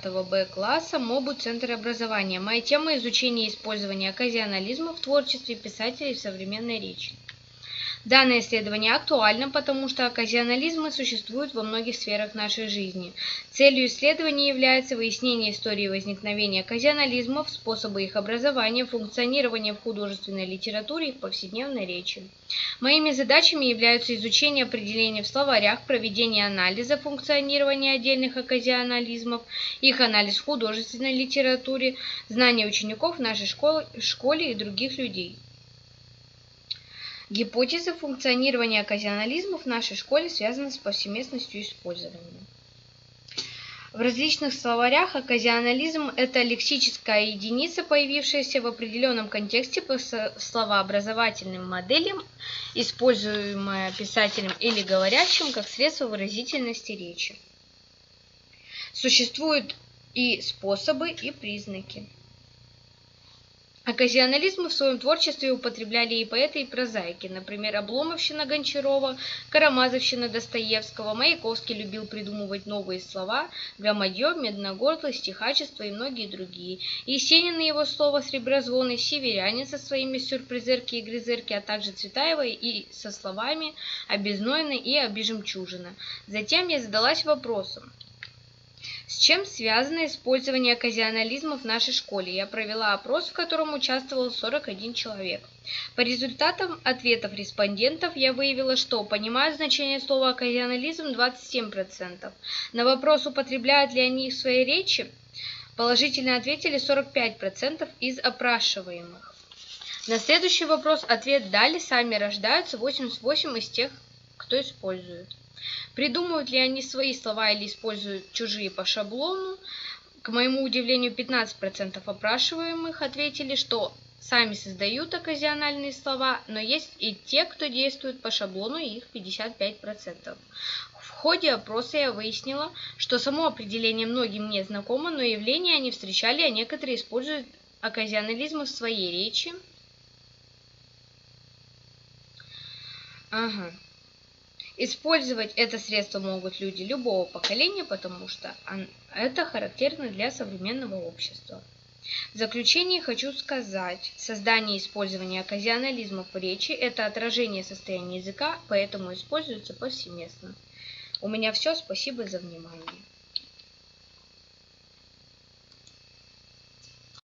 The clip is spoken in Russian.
Б класса МОБУ Центр образования. Моя тема – изучение и использование оказионализма в творчестве писателей в современной речи. Данное исследование актуально, потому что оказионализмы существуют во многих сферах нашей жизни. Целью исследования является выяснение истории возникновения оказионализмов, способы их образования, функционирования в художественной литературе и в повседневной речи. Моими задачами являются изучение определений в словарях, проведение анализа функционирования отдельных оказионализмов, их анализ в художественной литературе, знания учеников в нашей школе и других людей. Гипотеза функционирования оказионализмов в нашей школе связана с повсеместностью использования. В различных словарях оказионализм – это лексическая единица, появившаяся в определенном контексте по словообразовательным моделям, используемая писателем или говорящим как средство выразительности речи. Существуют и способы, и признаки. Оказионализмы в своем творчестве употребляли и поэты, и прозаики. Например, Обломовщина Гончарова, Карамазовщина Достоевского, Маяковский любил придумывать новые слова, громадье, медногорло, стихачество и многие другие. Есенин и его слово «среброзвоны», Северянин со своими «сюрпризерки» и «грызерки», а также Цветаева и со словами «обезнойно» и «обижемчужина». Затем я задалась вопросом, с чем связано использование оказионализма в нашей школе? Я провела опрос, в котором участвовал 41 человек. По результатам ответов респондентов я выявила, что понимают значение слова оказионализм 27%. На вопрос, употребляют ли они их в своей речи, положительно ответили 45% из опрашиваемых. На следующий вопрос ответ дали, сами рождаются 88% из тех, кто использует. Придумывают ли они свои слова или используют чужие по шаблону? К моему удивлению, 15% опрашиваемых ответили, что сами создают оказиональные слова, но есть и те, кто действует по шаблону, и их 55%. В ходе опроса я выяснила, что само определение многим не знакомо, но явления они встречали, а некоторые используют оказионализмы в своей речи. Использовать это средство могут люди любого поколения, потому что это характерно для современного общества. В заключение хочу сказать, создание и использование оказионализмов в речи – это отражение состояния языка, поэтому используется повсеместно. У меня все, спасибо за внимание.